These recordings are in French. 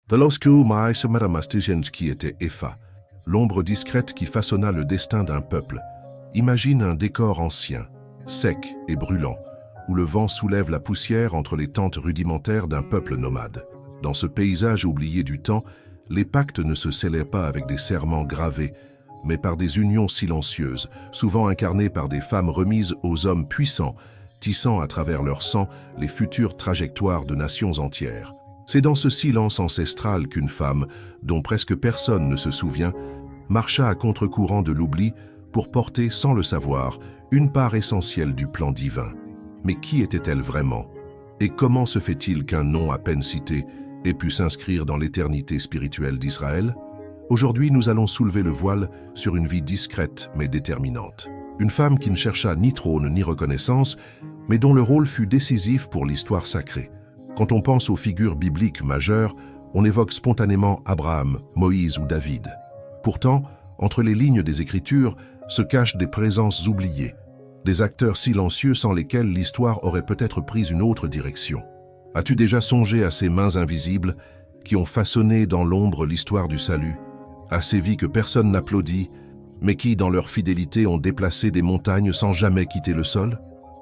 Telosku Maïsemaramastijens qui était Epha, l'ombre discrète qui façonna le destin d'un peuple. Imagine un décor ancien, sec et brûlant, où le vent soulève la poussière entre les tentes rudimentaires d'un peuple nomade. Dans ce paysage oublié du temps, les pactes ne se scellaient pas avec des serments gravés, mais par des unions silencieuses, souvent incarnées par des femmes remises aux hommes puissants, tissant à travers leur sang les futures trajectoires de nations entières. C'est dans ce silence ancestral qu'une femme, dont presque personne ne se souvient, marcha à contre-courant de l'oubli pour porter, sans le savoir, une part essentielle du plan divin. Mais qui était-elle vraiment? Et comment se fait-il qu'un nom à peine cité ait pu s'inscrire dans l'éternité spirituelle d'Israël? Aujourd'hui, nous allons soulever le voile sur une vie discrète mais déterminante. Une femme qui ne chercha ni trône ni reconnaissance, mais dont le rôle fut décisif pour l'histoire sacrée. Quand on pense aux figures bibliques majeures, on évoque spontanément Abraham, Moïse ou David. Pourtant, entre les lignes des Écritures se cachent des présences oubliées, des acteurs silencieux sans lesquels l'histoire aurait peut-être pris une autre direction. As-tu déjà songé à ces mains invisibles qui ont façonné dans l'ombre l'histoire du salut, à ces vies que personne n'applaudit, mais qui, dans leur fidélité, ont déplacé des montagnes sans jamais quitter le sol?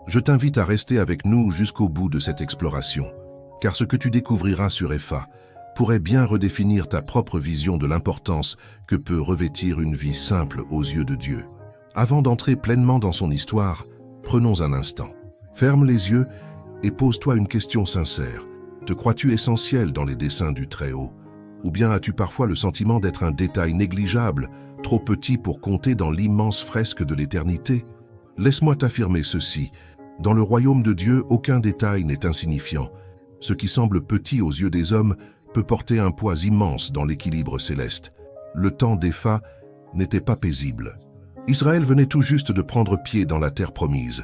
Je t'invite à rester avec nous jusqu'au bout de cette exploration, car ce que tu découvriras sur Epha pourrait bien redéfinir ta propre vision de l'importance que peut revêtir une vie simple aux yeux de Dieu. Avant d'entrer pleinement dans son histoire, prenons un instant. Ferme les yeux et pose-toi une question sincère. Te crois-tu essentiel dans les desseins du Très-Haut? Ou bien as-tu parfois le sentiment d'être un détail négligeable, trop petit pour compter dans l'immense fresque de l'éternité? Laisse-moi t'affirmer ceci. Dans le royaume de Dieu, aucun détail n'est insignifiant. Ce qui semble petit aux yeux des hommes peut porter un poids immense dans l'équilibre céleste. Le temps d'Epha n'était pas paisible. Israël venait tout juste de prendre pied dans la terre promise,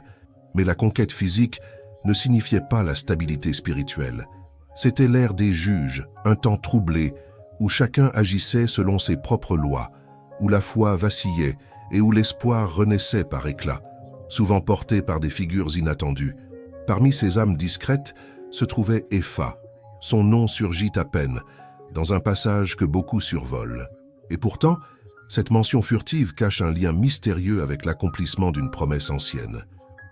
mais la conquête physique ne signifiait pas la stabilité spirituelle. C'était l'ère des juges, un temps troublé, où chacun agissait selon ses propres lois, où la foi vacillait et où l'espoir renaissait par éclats, souvent porté par des figures inattendues. Parmi ces âmes discrètes se trouvait Epha. Son nom surgit à peine, dans un passage que beaucoup survolent. Et pourtant, cette mention furtive cache un lien mystérieux avec l'accomplissement d'une promesse ancienne.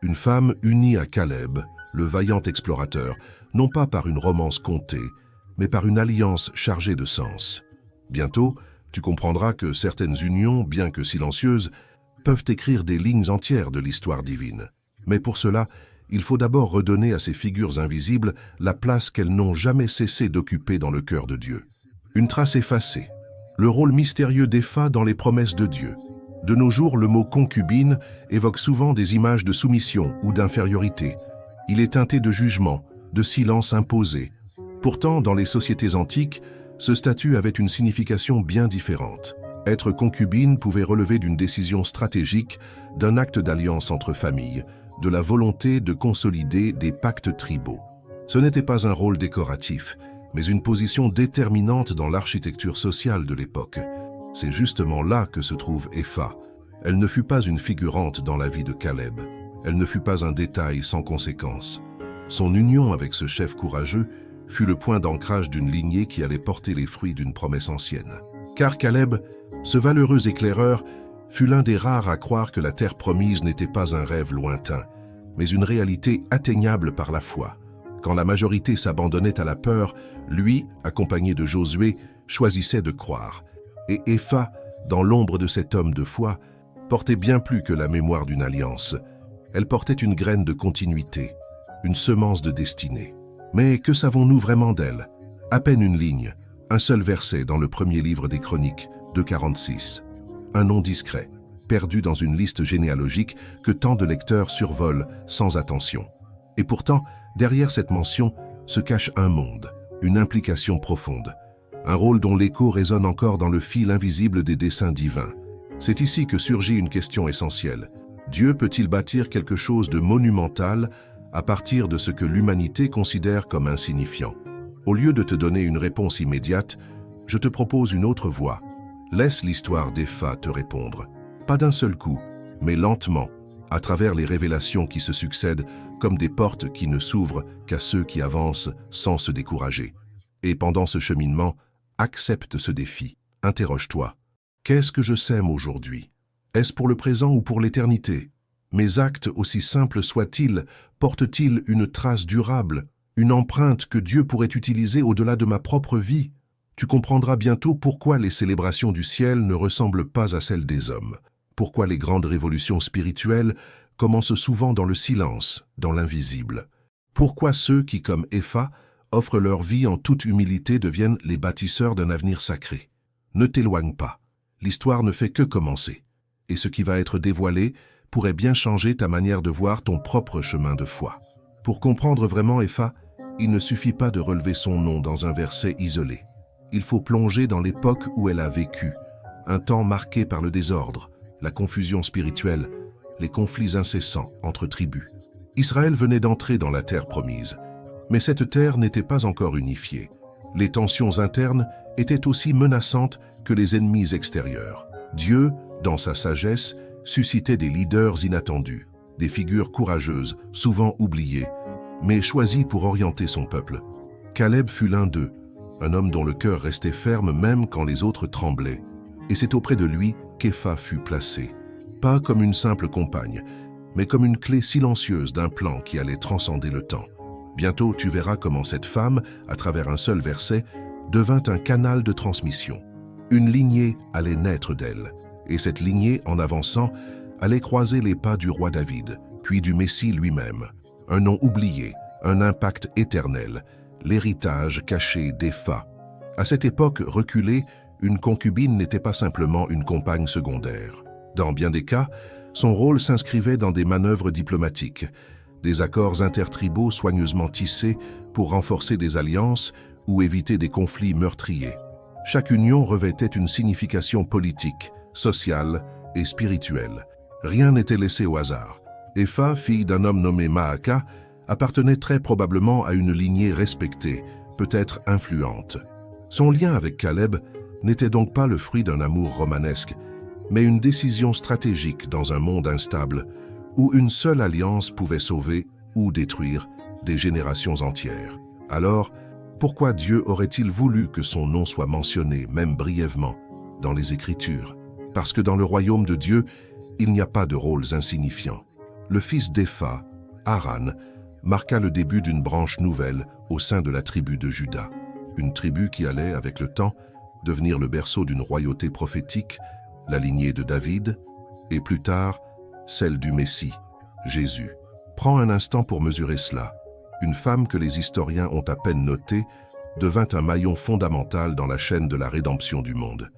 Une femme unie à Caleb, le vaillant explorateur, non pas par une romance contée, mais par une alliance chargée de sens. Bientôt, tu comprendras que certaines unions, bien que silencieuses, peuvent écrire des lignes entières de l'histoire divine. Mais pour cela, il faut d'abord redonner à ces figures invisibles la place qu'elles n'ont jamais cessé d'occuper dans le cœur de Dieu. Une trace effacée. Le rôle mystérieux d'Epha dans les promesses de Dieu. De nos jours, le mot concubine évoque souvent des images de soumission ou d'infériorité. Il est teinté de jugement, de silence imposé. Pourtant, dans les sociétés antiques, ce statut avait une signification bien différente. Être concubine pouvait relever d'une décision stratégique, d'un acte d'alliance entre familles, de la volonté de consolider des pactes tribaux. Ce n'était pas un rôle décoratif, mais une position déterminante dans l'architecture sociale de l'époque. C'est justement là que se trouve Epha. Elle ne fut pas une figurante dans la vie de Caleb. Elle ne fut pas un détail sans conséquence. Son union avec ce chef courageux fut le point d'ancrage d'une lignée qui allait porter les fruits d'une promesse ancienne. Car Caleb, ce valeureux éclaireur, fut l'un des rares à croire que la terre promise n'était pas un rêve lointain, mais une réalité atteignable par la foi. Quand la majorité s'abandonnait à la peur, lui, accompagné de Josué, choisissait de croire. Et Epha, dans l'ombre de cet homme de foi, portait bien plus que la mémoire d'une alliance. Elle portait une graine de continuité, une semence de destinée. Mais que savons-nous vraiment d'elle? À peine une ligne, un seul verset dans le premier livre des Chroniques, 2,46. Un nom discret, perdu dans une liste généalogique que tant de lecteurs survolent sans attention. Et pourtant, derrière cette mention se cache un monde, une implication profonde, un rôle dont l'écho résonne encore dans le fil invisible des desseins divins. C'est ici que surgit une question essentielle. Dieu peut-il bâtir quelque chose de monumental à partir de ce que l'humanité considère comme insignifiant? Au lieu de te donner une réponse immédiate, je te propose une autre voie. Laisse l'histoire d'Epha te répondre. Pas d'un seul coup, mais lentement, à travers les révélations qui se succèdent comme des portes qui ne s'ouvrent qu'à ceux qui avancent sans se décourager. Et pendant ce cheminement, Accepte ce défi. Interroge-toi. Qu'est-ce que je sème aujourd'hui? Est-ce pour le présent ou pour l'éternité? Mes actes, aussi simples soient-ils, portent-ils une trace durable, une empreinte que Dieu pourrait utiliser au-delà de ma propre vie? Tu comprendras bientôt pourquoi les célébrations du ciel ne ressemblent pas à celles des hommes, pourquoi les grandes révolutions spirituelles commencent souvent dans le silence, dans l'invisible, pourquoi ceux qui, comme Epha, offrent leur vie en toute humilité deviennent les bâtisseurs d'un avenir sacré. Ne t'éloigne pas, l'histoire ne fait que commencer, et ce qui va être dévoilé pourrait bien changer ta manière de voir ton propre chemin de foi. Pour comprendre vraiment Epha, il ne suffit pas de relever son nom dans un verset isolé. Il faut plonger dans l'époque où elle a vécu, un temps marqué par le désordre, la confusion spirituelle, les conflits incessants entre tribus. Israël venait d'entrer dans la terre promise, mais cette terre n'était pas encore unifiée. Les tensions internes étaient aussi menaçantes que les ennemis extérieurs. Dieu, dans sa sagesse, suscitait des leaders inattendus, des figures courageuses, souvent oubliées, mais choisies pour orienter son peuple. Caleb fut l'un d'eux, un homme dont le cœur restait ferme même quand les autres tremblaient. Et c'est auprès de lui qu'Epha fut placée. Pas comme une simple compagne, mais comme une clé silencieuse d'un plan qui allait transcender le temps. Bientôt, tu verras comment cette femme, à travers un seul verset, devint un canal de transmission. Une lignée allait naître d'elle, et cette lignée, en avançant, allait croiser les pas du roi David, puis du Messie lui-même. Un nom oublié, un impact éternel, l'héritage caché d'Epha. À cette époque reculée, une concubine n'était pas simplement une compagne secondaire. Dans bien des cas, son rôle s'inscrivait dans des manœuvres diplomatiques, des accords intertribaux soigneusement tissés pour renforcer des alliances ou éviter des conflits meurtriers. Chaque union revêtait une signification politique, sociale et spirituelle. Rien n'était laissé au hasard. Epha, fille d'un homme nommé Maaka, appartenait très probablement à une lignée respectée, peut-être influente. Son lien avec Caleb n'était donc pas le fruit d'un amour romanesque, mais une décision stratégique dans un monde instable, où une seule alliance pouvait sauver ou détruire des générations entières. Alors, pourquoi Dieu aurait-il voulu que son nom soit mentionné, même brièvement, dans les Écritures? Parce que dans le royaume de Dieu, il n'y a pas de rôles insignifiants. Le fils d'Epha, Haran, marqua le début d'une branche nouvelle au sein de la tribu de Juda. Une tribu qui allait, avec le temps, devenir le berceau d'une royauté prophétique, la lignée de David, et plus tard, celle du Messie, Jésus. Prends un instant pour mesurer cela. Une femme que les historiens ont à peine notée devint un maillon fondamental dans la chaîne de la rédemption du monde.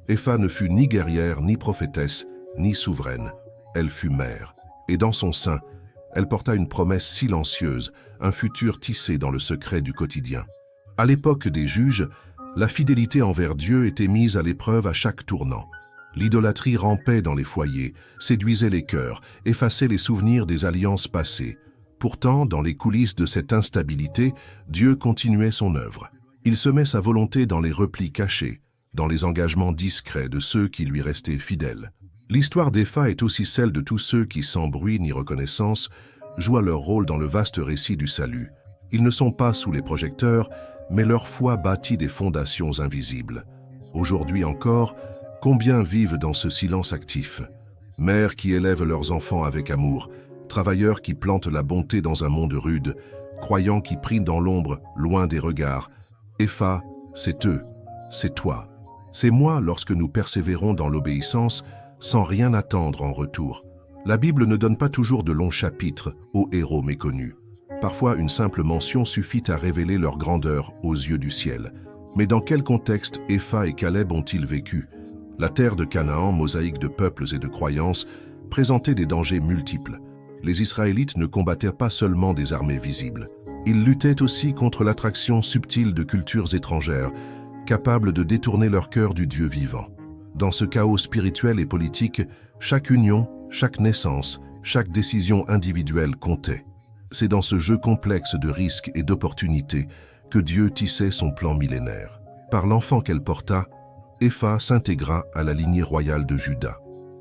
Epha ne fut ni guerrière, ni prophétesse, ni souveraine. Elle fut mère, et dans son sein, elle porta une promesse silencieuse, un futur tissé dans le secret du quotidien. À l'époque des juges, la fidélité envers Dieu était mise à l'épreuve à chaque tournant. L'idolâtrie rampait dans les foyers, séduisait les cœurs, effaçait les souvenirs des alliances passées. Pourtant, dans les coulisses de cette instabilité, Dieu continuait son œuvre. Il semait sa volonté dans les replis cachés, dans les engagements discrets de ceux qui lui restaient fidèles. L'histoire d'Epha est aussi celle de tous ceux qui, sans bruit ni reconnaissance, jouent leur rôle dans le vaste récit du salut. Ils ne sont pas sous les projecteurs, mais leur foi bâtit des fondations invisibles. Aujourd'hui encore, combien vivent dans ce silence actif? Mères qui élèvent leurs enfants avec amour, travailleurs qui plantent la bonté dans un monde rude, croyants qui prient dans l'ombre, loin des regards. Epha, c'est eux, c'est toi. C'est moi lorsque nous persévérons dans l'obéissance, sans rien attendre en retour. La Bible ne donne pas toujours de longs chapitres aux héros méconnus. Parfois, une simple mention suffit à révéler leur grandeur aux yeux du ciel. Mais dans quel contexte Epha et Caleb ont-ils vécu? La terre de Canaan, mosaïque de peuples et de croyances, présentait des dangers multiples. Les Israélites ne combattaient pas seulement des armées visibles. Ils luttaient aussi contre l'attraction subtile de cultures étrangères, capables de détourner leur cœur du Dieu vivant. Dans ce chaos spirituel et politique, chaque union, chaque naissance, chaque décision individuelle comptait. C'est dans ce jeu complexe de risques et d'opportunités que Dieu tissait son plan millénaire. Par l'enfant qu'elle porta, Epha s'intégra à la lignée royale de Juda.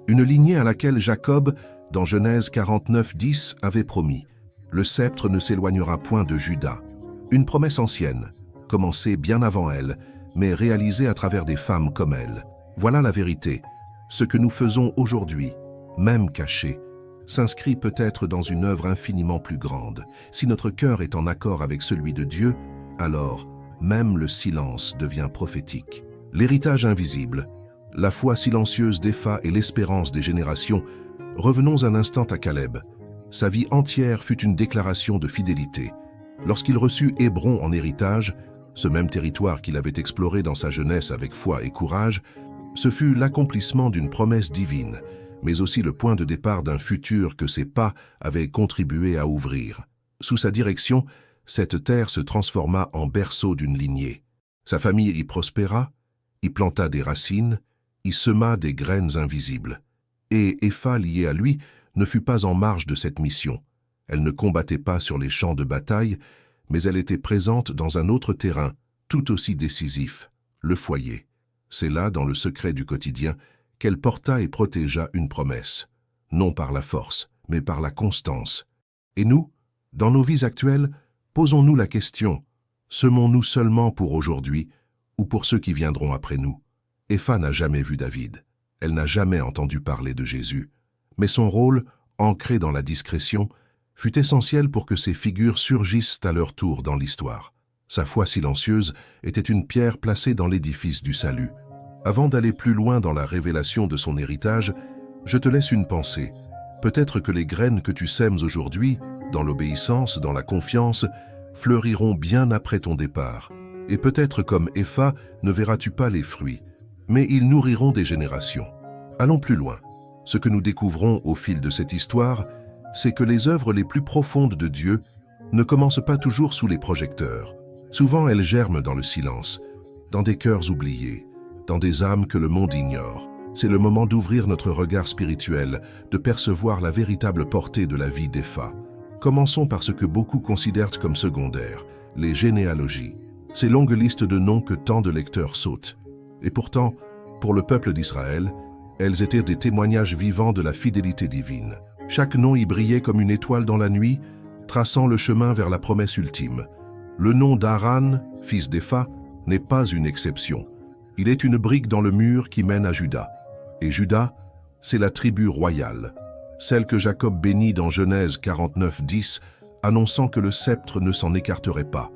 Une lignée à laquelle Jacob, dans Genèse 49:10, avait promis « Le sceptre ne s'éloignera point de Juda ». Une promesse ancienne, commencée bien avant elle, mais réalisée à travers des femmes comme elle. Voilà la vérité. Ce que nous faisons aujourd'hui, même caché, s'inscrit peut-être dans une œuvre infiniment plus grande. Si notre cœur est en accord avec celui de Dieu, alors même le silence devient prophétique. L'héritage invisible, la foi silencieuse d'Epha et l'espérance des générations. Revenons un instant à Caleb. Sa vie entière fut une déclaration de fidélité. Lorsqu'il reçut Hébron en héritage, ce même territoire qu'il avait exploré dans sa jeunesse avec foi et courage, ce fut l'accomplissement d'une promesse divine, mais aussi le point de départ d'un futur que ses pas avaient contribué à ouvrir. Sous sa direction, cette terre se transforma en berceau d'une lignée. Sa famille y prospéra, y planta des racines, y sema des graines invisibles. Et Epha, liée à lui, ne fut pas en marge de cette mission. Elle ne combattait pas sur les champs de bataille, mais elle était présente dans un autre terrain, tout aussi décisif, le foyer. C'est là, dans le secret du quotidien, qu'elle porta et protégea une promesse, non par la force, mais par la constance. Et nous, dans nos vies actuelles, posons-nous la question, semons-nous seulement pour aujourd'hui ou pour ceux qui viendront après nous? Epha n'a jamais vu David, elle n'a jamais entendu parler de Jésus, mais son rôle, ancré dans la discrétion, fut essentiel pour que ces figures surgissent à leur tour dans l'histoire. Sa foi silencieuse était une pierre placée dans l'édifice du salut. Avant d'aller plus loin dans la révélation de son héritage, je te laisse une pensée. Peut-être que les graines que tu sèmes aujourd'hui, dans l'obéissance, dans la confiance, fleuriront bien après ton départ. Et peut-être comme Epha, ne verras-tu pas les fruits, mais ils nourriront des générations. Allons plus loin. Ce que nous découvrons au fil de cette histoire, c'est que les œuvres les plus profondes de Dieu ne commencent pas toujours sous les projecteurs. Souvent, elles germent dans le silence, dans des cœurs oubliés, dans des âmes que le monde ignore. C'est le moment d'ouvrir notre regard spirituel, de percevoir la véritable portée de la vie d'Epha. Commençons par ce que beaucoup considèrent comme secondaire, les généalogies. Ces longues listes de noms que tant de lecteurs sautent. Et pourtant, pour le peuple d'Israël, elles étaient des témoignages vivants de la fidélité divine. Chaque nom y brillait comme une étoile dans la nuit, traçant le chemin vers la promesse ultime. Le nom d'Aran, fils d'Epha, n'est pas une exception. Il est une brique dans le mur qui mène à Juda. Et Juda, c'est la tribu royale, celle que Jacob bénit dans Genèse 49:10, annonçant que le sceptre ne s'en écarterait pas.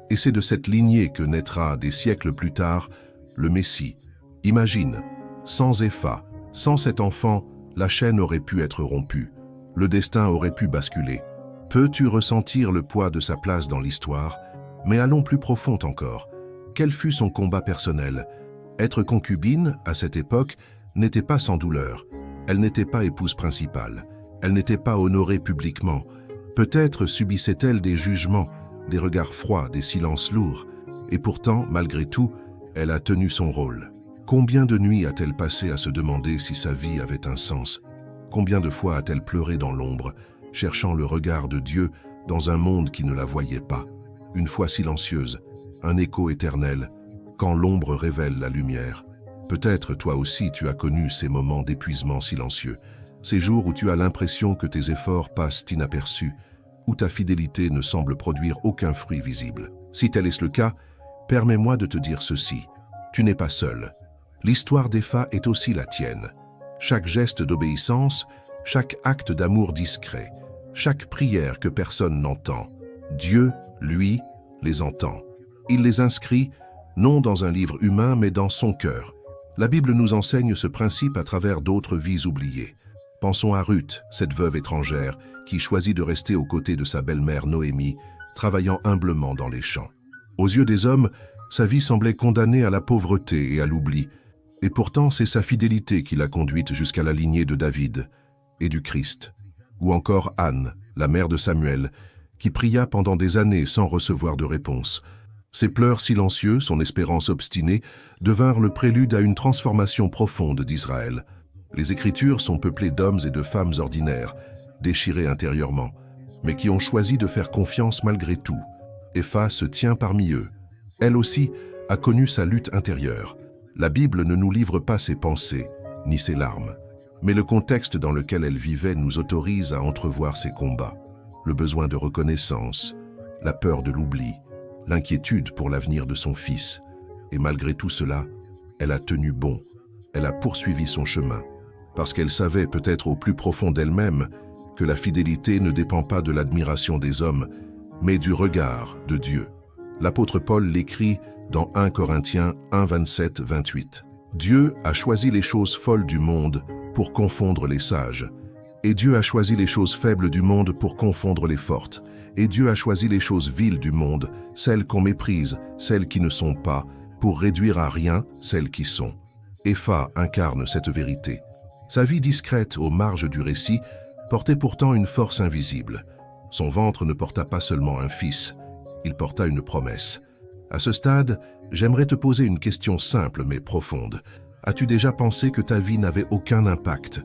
Et c'est de cette lignée que naîtra, des siècles plus tard, le Messie. Imagine, sans Epha, sans cet enfant, la chaîne aurait pu être rompue. Le destin aurait pu basculer. Peux-tu ressentir le poids de sa place dans l'histoire? Mais allons plus profond encore. Quel fut son combat personnel? Être concubine, à cette époque, n'était pas sans douleur. Elle n'était pas épouse principale. Elle n'était pas honorée publiquement. Peut-être subissait-elle des jugements, des regards froids, des silences lourds. Et pourtant, malgré tout, elle a tenu son rôle. Combien de nuits a-t-elle passé à se demander si sa vie avait un sens? Combien de fois a-t-elle pleuré dans l'ombre, cherchant le regard de Dieu dans un monde qui ne la voyait pas? Une foi silencieuse, un écho éternel, quand l'ombre révèle la lumière. Peut-être toi aussi tu as connu ces moments d'épuisement silencieux, ces jours où tu as l'impression que tes efforts passent inaperçus, où ta fidélité ne semble produire aucun fruit visible. Si tel est le cas, permets-moi de te dire ceci, tu n'es pas seul. L'histoire d'Epha est aussi la tienne. Chaque geste d'obéissance, chaque acte d'amour discret, chaque prière que personne n'entend, Dieu, lui, les entend. Il les inscrit, non dans un livre humain, mais dans son cœur. La Bible nous enseigne ce principe à travers d'autres vies oubliées. Pensons à Ruth, cette veuve étrangère, qui choisit de rester aux côtés de sa belle-mère Noémie, travaillant humblement dans les champs. Aux yeux des hommes, sa vie semblait condamnée à la pauvreté et à l'oubli, et pourtant c'est sa fidélité qui l'a conduite jusqu'à la lignée de David et du Christ. Ou encore Anne, la mère de Samuel, qui pria pendant des années sans recevoir de réponse. Ses pleurs silencieux, son espérance obstinée, devinrent le prélude à une transformation profonde d'Israël. Les Écritures sont peuplées d'hommes et de femmes ordinaires, déchirés intérieurement, mais qui ont choisi de faire confiance malgré tout. Epha se tient parmi eux. Elle aussi a connu sa lutte intérieure. La Bible ne nous livre pas ses pensées, ni ses larmes, mais le contexte dans lequel elle vivait nous autorise à entrevoir ses combats. Le besoin de reconnaissance, la peur de l'oubli, l'inquiétude pour l'avenir de son fils. Et malgré tout cela, elle a tenu bon, elle a poursuivi son chemin, parce qu'elle savait peut-être au plus profond d'elle-même que la fidélité ne dépend pas de l'admiration des hommes, mais du regard de Dieu. L'apôtre Paul l'écrit dans 1 Corinthiens 1, 27-28. Dieu a choisi les choses folles du monde pour confondre les sages. Et Dieu a choisi les choses faibles du monde pour confondre les fortes. Et Dieu a choisi les choses viles du monde, celles qu'on méprise, celles qui ne sont pas, pour réduire à rien celles qui sont. Épha incarne cette vérité. Sa vie discrète aux marges du récit portait pourtant une force invisible. Son ventre ne porta pas seulement un fils, il porta une promesse. À ce stade, j'aimerais te poser une question simple mais profonde. As-tu déjà pensé que ta vie n'avait aucun impact?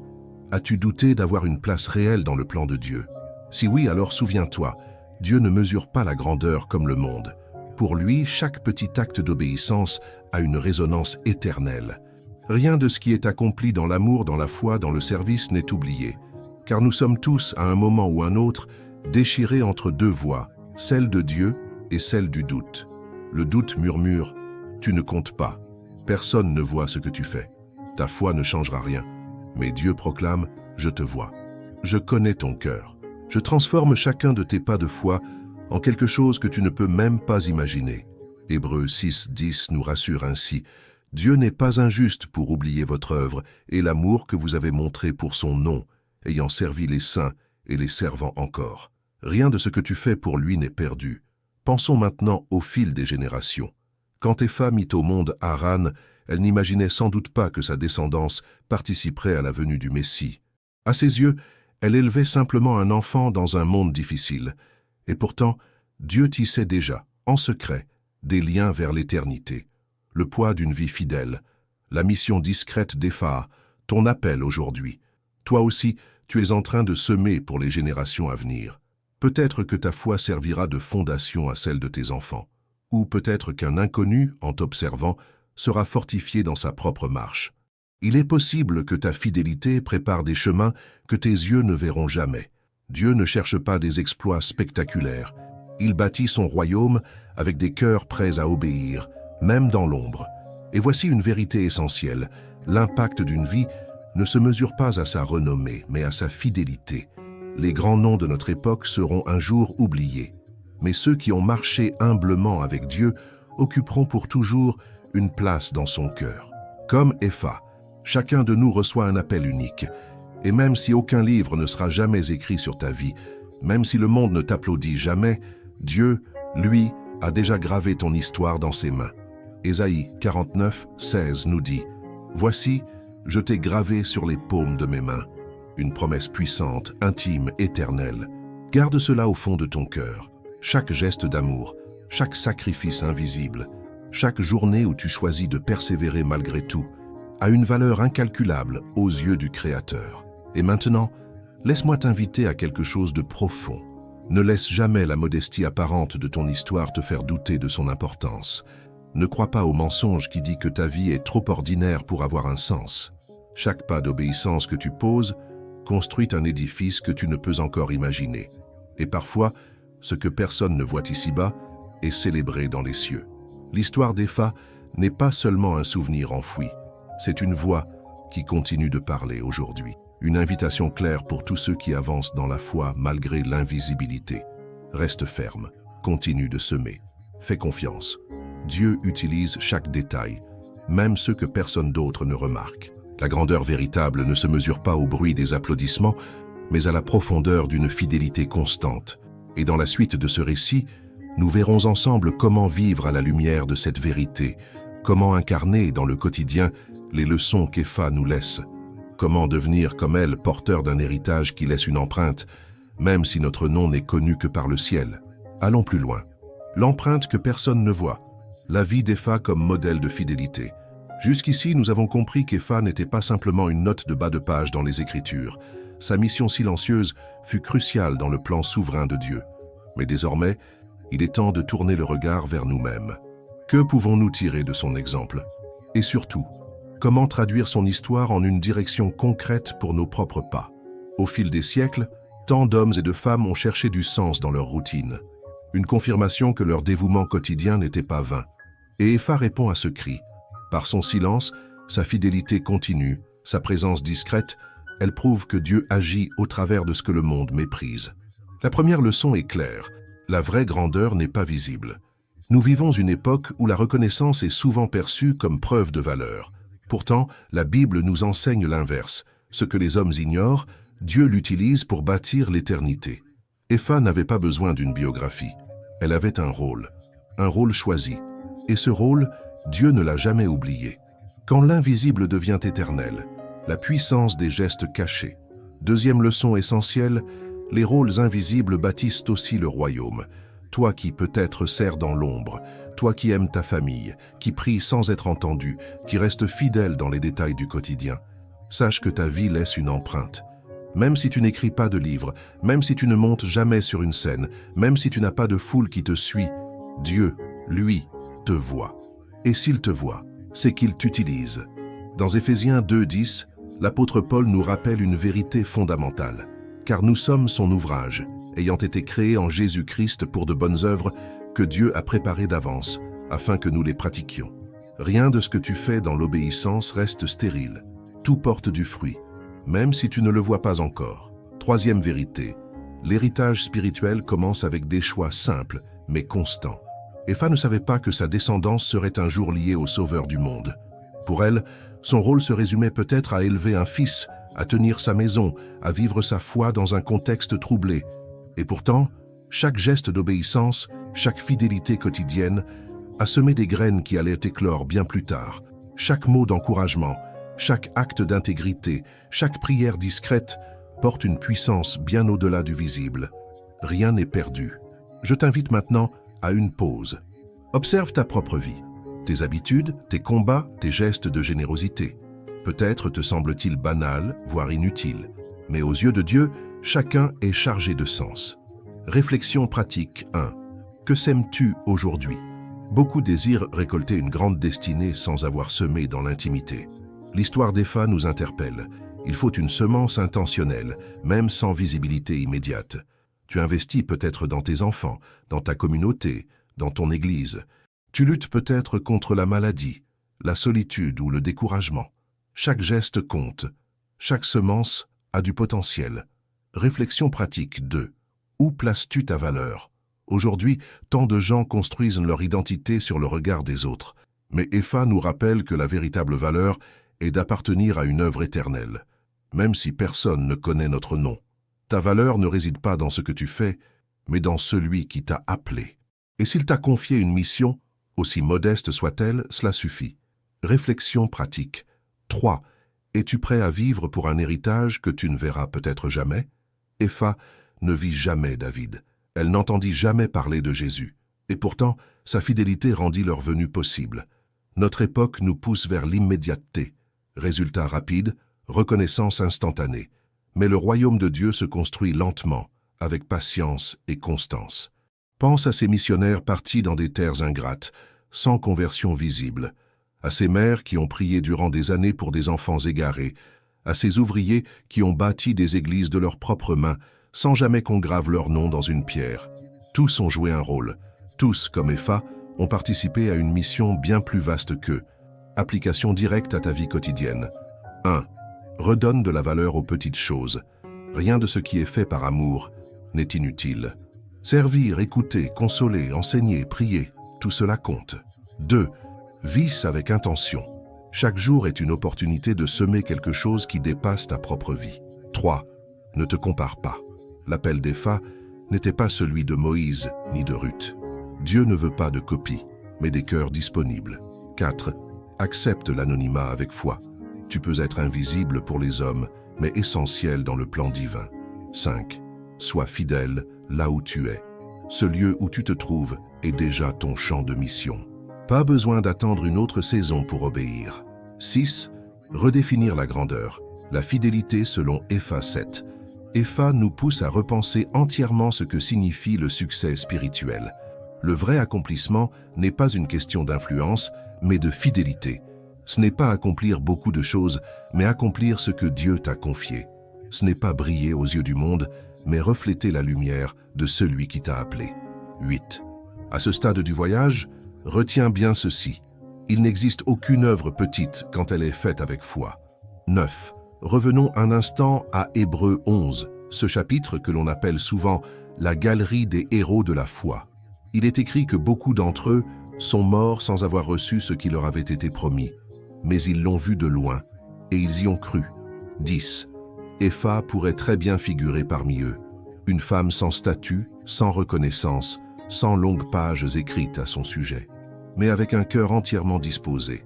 As-tu douté d'avoir une place réelle dans le plan de Dieu? Si oui, alors souviens-toi, Dieu ne mesure pas la grandeur comme le monde. Pour lui, chaque petit acte d'obéissance a une résonance éternelle. Rien de ce qui est accompli dans l'amour, dans la foi, dans le service n'est oublié. Car nous sommes tous, à un moment ou un autre, déchirés entre deux voies, celle de Dieu et celle du doute. Le doute murmure « Tu ne comptes pas. Personne ne voit ce que tu fais. Ta foi ne changera rien. » Mais Dieu proclame « Je te vois. Je connais ton cœur. Je transforme chacun de tes pas de foi en quelque chose que tu ne peux même pas imaginer. » Hébreux 6, 10 nous rassure ainsi « Dieu n'est pas injuste pour oublier votre œuvre et l'amour que vous avez montré pour son nom, ayant servi les saints et les servant encore. Rien de ce que tu fais pour lui n'est perdu. » Pensons maintenant au fil des générations. Quand Épha mit au monde Haran, elle n'imaginait sans doute pas que sa descendance participerait à la venue du Messie. À ses yeux, elle élevait simplement un enfant dans un monde difficile. Et pourtant, Dieu tissait déjà, en secret, des liens vers l'éternité. Le poids d'une vie fidèle, la mission discrète d'Épha, ton appel aujourd'hui. Toi aussi, tu es en train de semer pour les générations à venir. Peut-être que ta foi servira de fondation à celle de tes enfants. Ou peut-être qu'un inconnu, en t'observant, sera fortifié dans sa propre marche. Il est possible que ta fidélité prépare des chemins que tes yeux ne verront jamais. Dieu ne cherche pas des exploits spectaculaires. Il bâtit son royaume avec des cœurs prêts à obéir, même dans l'ombre. Et voici une vérité essentielle. L'impact d'une vie ne se mesure pas à sa renommée, mais à sa fidélité. Les grands noms de notre époque seront un jour oubliés. Mais ceux qui ont marché humblement avec Dieu occuperont pour toujours une place dans son cœur. Comme Épha, chacun de nous reçoit un appel unique. Et même si aucun livre ne sera jamais écrit sur ta vie, même si le monde ne t'applaudit jamais, Dieu, lui, a déjà gravé ton histoire dans ses mains. Ésaïe 49, 16 nous dit « Voici, je t'ai gravé sur les paumes de mes mains. » Une promesse puissante, intime, éternelle. Garde cela au fond de ton cœur. Chaque geste d'amour, chaque sacrifice invisible, chaque journée où tu choisis de persévérer malgré tout, a une valeur incalculable aux yeux du Créateur. Et maintenant, laisse-moi t'inviter à quelque chose de profond. Ne laisse jamais la modestie apparente de ton histoire te faire douter de son importance. Ne crois pas au mensonge qui dit que ta vie est trop ordinaire pour avoir un sens. Chaque pas d'obéissance que tu poses construit un édifice que tu ne peux encore imaginer. Et parfois, ce que personne ne voit ici-bas est célébré dans les cieux. L'histoire d'Épha n'est pas seulement un souvenir enfoui, c'est une voix qui continue de parler aujourd'hui. Une invitation claire pour tous ceux qui avancent dans la foi malgré l'invisibilité. Reste ferme, continue de semer, fais confiance. Dieu utilise chaque détail, même ceux que personne d'autre ne remarque. La grandeur véritable ne se mesure pas au bruit des applaudissements, mais à la profondeur d'une fidélité constante. Et dans la suite de ce récit, nous verrons ensemble comment vivre à la lumière de cette vérité, comment incarner dans le quotidien les leçons qu'Épha nous laisse, comment devenir comme elle porteur d'un héritage qui laisse une empreinte, même si notre nom n'est connu que par le ciel. Allons plus loin. L'empreinte que personne ne voit, la vie d'Épha comme modèle de fidélité. Jusqu'ici, nous avons compris qu'Épha n'était pas simplement une note de bas de page dans les Écritures. Sa mission silencieuse fut cruciale dans le plan souverain de Dieu. Mais désormais, il est temps de tourner le regard vers nous-mêmes. Que pouvons-nous tirer de son exemple? Et surtout, comment traduire son histoire en une direction concrète pour nos propres pas? Au fil des siècles, tant d'hommes et de femmes ont cherché du sens dans leur routine. Une confirmation que leur dévouement quotidien n'était pas vain. Et Epha répond à ce cri. Par son silence, sa fidélité continue, sa présence discrète, elle prouve que Dieu agit au travers de ce que le monde méprise. La première leçon est claire, la vraie grandeur n'est pas visible. Nous vivons une époque où la reconnaissance est souvent perçue comme preuve de valeur. Pourtant, la Bible nous enseigne l'inverse. Ce que les hommes ignorent, Dieu l'utilise pour bâtir l'éternité. Epha n'avait pas besoin d'une biographie. Elle avait un rôle choisi. Et ce rôle, Dieu ne l'a jamais oublié. Quand l'invisible devient éternel, la puissance des gestes cachés. Deuxième leçon essentielle, les rôles invisibles bâtissent aussi le royaume. Toi qui peut-être sers dans l'ombre, toi qui aimes ta famille, qui prie sans être entendu, qui reste fidèle dans les détails du quotidien, sache que ta vie laisse une empreinte. Même si tu n'écris pas de livre, même si tu ne montes jamais sur une scène, même si tu n'as pas de foule qui te suit, Dieu, lui, te voit. Et s'il te voit, c'est qu'il t'utilise. Dans Éphésiens 2:10, l'apôtre Paul nous rappelle une vérité fondamentale. Car nous sommes son ouvrage, ayant été créés en Jésus-Christ pour de bonnes œuvres que Dieu a préparées d'avance, afin que nous les pratiquions. Rien de ce que tu fais dans l'obéissance reste stérile. Tout porte du fruit, même si tu ne le vois pas encore. Troisième vérité, l'héritage spirituel commence avec des choix simples, mais constants. Epha ne savait pas que sa descendance serait un jour liée au Sauveur du monde. Pour elle, son rôle se résumait peut-être à élever un fils, à tenir sa maison, à vivre sa foi dans un contexte troublé. Et pourtant, chaque geste d'obéissance, chaque fidélité quotidienne, a semé des graines qui allaient éclore bien plus tard. Chaque mot d'encouragement, chaque acte d'intégrité, chaque prière discrète porte une puissance bien au-delà du visible. Rien n'est perdu. Je t'invite maintenant à une pause. Observe ta propre vie, tes habitudes, tes combats, tes gestes de générosité. Peut-être te semble-t-il banal, voire inutile, mais aux yeux de Dieu, chacun est chargé de sens. Réflexion pratique 1. Que sèmes-tu aujourd'hui? Beaucoup désirent récolter une grande destinée sans avoir semé dans l'intimité. L'histoire d'Epha nous interpelle. Il faut une semence intentionnelle, même sans visibilité immédiate. Tu investis peut-être dans tes enfants, dans ta communauté, dans ton église. Tu luttes peut-être contre la maladie, la solitude ou le découragement. Chaque geste compte. Chaque semence a du potentiel. Réflexion pratique 2. Où places-tu ta valeur? Aujourd'hui, tant de gens construisent leur identité sur le regard des autres. Mais Epha nous rappelle que la véritable valeur est d'appartenir à une œuvre éternelle, même si personne ne connaît notre nom. Ta valeur ne réside pas dans ce que tu fais, mais dans celui qui t'a appelé. Et s'il t'a confié une mission, aussi modeste soit-elle, cela suffit. Réflexion pratique 3. Es-tu prêt à vivre pour un héritage que tu ne verras peut-être jamais? Epha ne vit jamais David. Elle n'entendit jamais parler de Jésus. Et pourtant, sa fidélité rendit leur venue possible. Notre époque nous pousse vers l'immédiateté. Résultat rapide, reconnaissance instantanée. Mais le royaume de Dieu se construit lentement, avec patience et constance. Pense à ces missionnaires partis dans des terres ingrates, sans conversion visible, à ces mères qui ont prié durant des années pour des enfants égarés, à ces ouvriers qui ont bâti des églises de leurs propres mains, sans jamais qu'on grave leur nom dans une pierre. Tous ont joué un rôle. Tous, comme Epha, ont participé à une mission bien plus vaste qu'eux. Application directe à ta vie quotidienne. 1. Redonne de la valeur aux petites choses. Rien de ce qui est fait par amour n'est inutile. Servir, écouter, consoler, enseigner, prier, tout cela compte. 2. Vis avec intention. Chaque jour est une opportunité de semer quelque chose qui dépasse ta propre vie. 3. Ne te compare pas. L'appel d'Epha n'était pas celui de Moïse ni de Ruth. Dieu ne veut pas de copies, mais des cœurs disponibles. 4. Accepte l'anonymat avec foi. Tu peux être invisible pour les hommes, mais essentiel dans le plan divin. 5. Sois fidèle là où tu es. Ce lieu où tu te trouves est déjà ton champ de mission. Pas besoin d'attendre une autre saison pour obéir. 6. Redéfinir la grandeur. La fidélité selon Epha 7. Epha nous pousse à repenser entièrement ce que signifie le succès spirituel. Le vrai accomplissement n'est pas une question d'influence, mais de fidélité. Ce n'est pas accomplir beaucoup de choses, mais accomplir ce que Dieu t'a confié. Ce n'est pas briller aux yeux du monde, mais refléter la lumière de celui qui t'a appelé. 8. À ce stade du voyage, Retiens bien ceci. Il n'existe aucune œuvre petite quand elle est faite avec foi. 9. Revenons un instant à Hébreux 11, ce chapitre que l'on appelle souvent la galerie des héros de la foi. Il est écrit que beaucoup d'entre eux sont morts sans avoir reçu ce qui leur avait été promis, mais ils l'ont vu de loin, et ils y ont cru. 10. Épha pourrait très bien figurer parmi eux, une femme sans statut, sans reconnaissance, sans longues pages écrites à son sujet, mais avec un cœur entièrement disposé.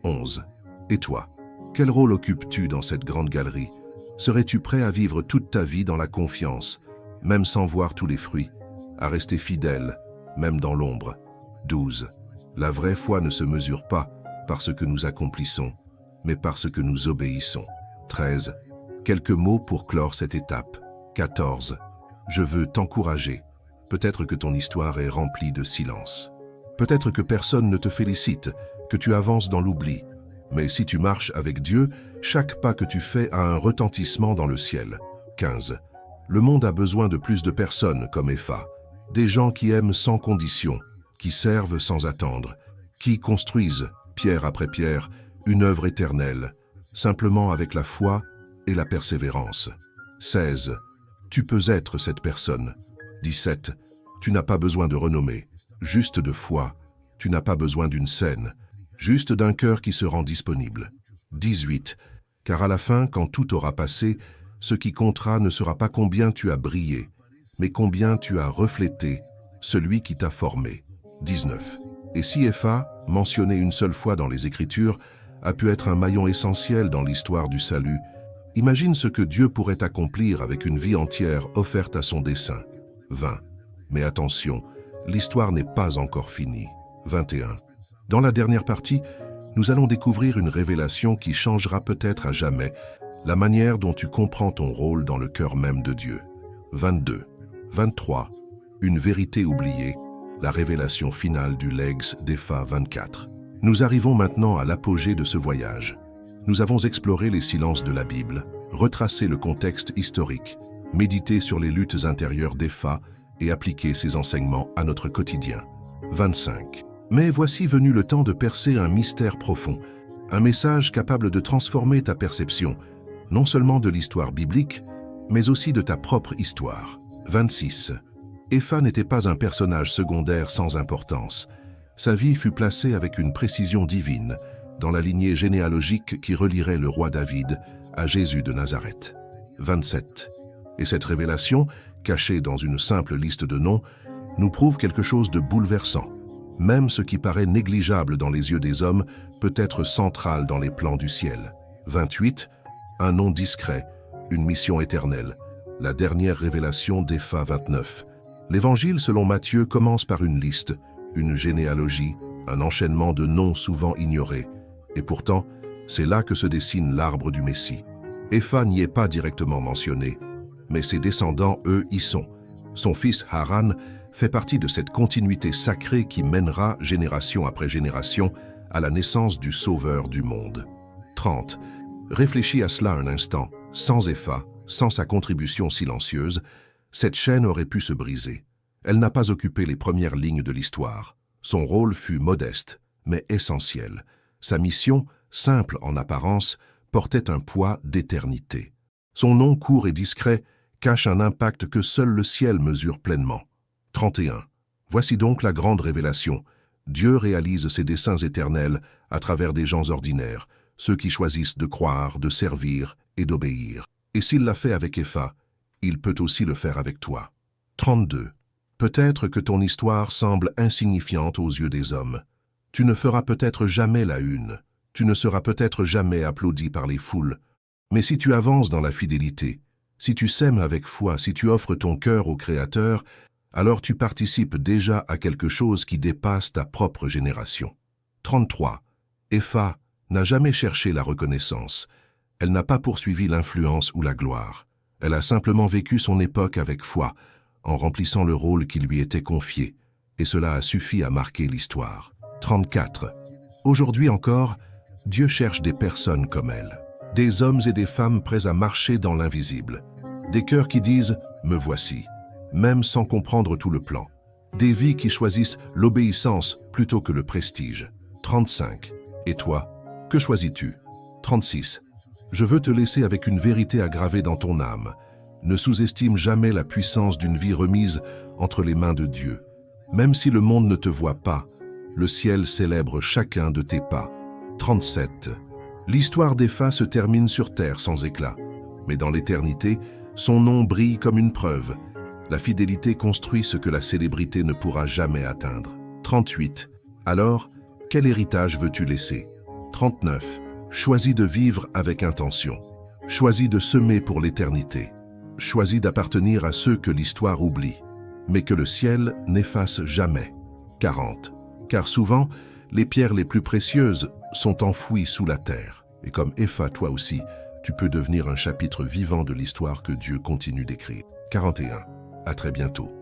11. Et toi, quel rôle occupes-tu dans cette grande galerie? Serais-tu prêt à vivre toute ta vie dans la confiance, même sans voir tous les fruits, à rester fidèle, même dans l'ombre? 12. La vraie foi ne se mesure pas par ce que nous accomplissons, mais par ce que nous obéissons. 13. Quelques mots pour clore cette étape. 14. Je veux t'encourager. Peut-être que ton histoire est remplie de silence. Peut-être que personne ne te félicite, que tu avances dans l'oubli. Mais si tu marches avec Dieu, chaque pas que tu fais a un retentissement dans le ciel. 15. Le monde a besoin de plus de personnes comme Épha. Des gens qui aiment sans condition, qui servent sans attendre, qui construisent, pierre après pierre, une œuvre éternelle, simplement avec la foi et la persévérance. 16. Tu peux être cette personne. 17. Tu n'as pas besoin de renommée, juste de foi. Tu n'as pas besoin d'une scène, juste d'un cœur qui se rend disponible. 18. Car à la fin, quand tout aura passé, ce qui comptera ne sera pas combien tu as brillé, mais combien tu as reflété celui qui t'a formé. 19. Et si Épha, mentionné une seule fois dans les Écritures, a pu être un maillon essentiel dans l'histoire du salut, imagine ce que Dieu pourrait accomplir avec une vie entière offerte à son dessein. 20. Mais attention, l'histoire n'est pas encore finie. 21. Dans la dernière partie, nous allons découvrir une révélation qui changera peut-être à jamais la manière dont tu comprends ton rôle dans le cœur même de Dieu. 22. 23. Une vérité oubliée, la révélation finale du Legs d'Épha 24. Nous arrivons maintenant à l'apogée de ce voyage. Nous avons exploré les silences de la Bible, retracé le contexte historique, médité sur les luttes intérieures d'Épha et appliqué ses enseignements à notre quotidien. 25. Mais voici venu le temps de percer un mystère profond, un message capable de transformer ta perception, non seulement de l'histoire biblique, mais aussi de ta propre histoire. 26. Épha n'était pas un personnage secondaire sans importance. Sa vie fut placée avec une précision divine, dans la lignée généalogique qui relierait le roi David à Jésus de Nazareth. 27. Et cette révélation, cachée dans une simple liste de noms, nous prouve quelque chose de bouleversant. Même ce qui paraît négligeable dans les yeux des hommes peut être central dans les plans du ciel. 28. Un nom discret, une mission éternelle. La dernière révélation d'Épha 29. L'Évangile selon Matthieu commence par une liste, une généalogie, un enchaînement de noms souvent ignorés. Et pourtant, c'est là que se dessine l'arbre du Messie. Épha n'y est pas directement mentionné, mais ses descendants, eux, y sont. Son fils Haran fait partie de cette continuité sacrée qui mènera, génération après génération, à la naissance du Sauveur du monde. 30. Réfléchis à cela un instant. Sans Épha, sans sa contribution silencieuse, cette chaîne aurait pu se briser. Elle n'a pas occupé les premières lignes de l'histoire. Son rôle fut modeste, mais essentiel. Sa mission, simple en apparence, portait un poids d'éternité. Son nom court et discret cache un impact que seul le ciel mesure pleinement. 31. Voici donc la grande révélation. Dieu réalise ses desseins éternels à travers des gens ordinaires, ceux qui choisissent de croire, de servir et d'obéir. Et s'il l'a fait avec Épha, il peut aussi le faire avec toi. 32. Peut-être que ton histoire semble insignifiante aux yeux des hommes. Tu ne feras peut-être jamais la une. Tu ne seras peut-être jamais applaudi par les foules. Mais si tu avances dans la fidélité, si tu sèmes avec foi, si tu offres ton cœur au Créateur, alors tu participes déjà à quelque chose qui dépasse ta propre génération. 33. Épha n'a jamais cherché la reconnaissance. Elle n'a pas poursuivi l'influence ou la gloire. Elle a simplement vécu son époque avec foi, en remplissant le rôle qui lui était confié, et cela a suffi à marquer l'histoire. 34. Aujourd'hui encore, Dieu cherche des personnes comme elle, des hommes et des femmes prêts à marcher dans l'invisible, des cœurs qui disent « me voici », même sans comprendre tout le plan. Des vies qui choisissent l'obéissance plutôt que le prestige. 35. Et toi, que choisis-tu? 36. Je veux te laisser avec une vérité à graver dans ton âme. Ne sous-estime jamais la puissance d'une vie remise entre les mains de Dieu. Même si le monde ne te voit pas, le ciel célèbre chacun de tes pas. 37. L'histoire d'Epha se termine sur terre sans éclat. Mais dans l'éternité, son nom brille comme une preuve. La fidélité construit ce que la célébrité ne pourra jamais atteindre. 38. Alors, quel héritage veux-tu laisser? 39. Choisis de vivre avec intention. Choisis de semer pour l'éternité. Choisis d'appartenir à ceux que l'histoire oublie, mais que le ciel n'efface jamais. 40. Car souvent, les pierres les plus précieuses sont enfouies sous la terre. Et comme Epha, toi aussi, tu peux devenir un chapitre vivant de l'histoire que Dieu continue d'écrire. 41. À très bientôt.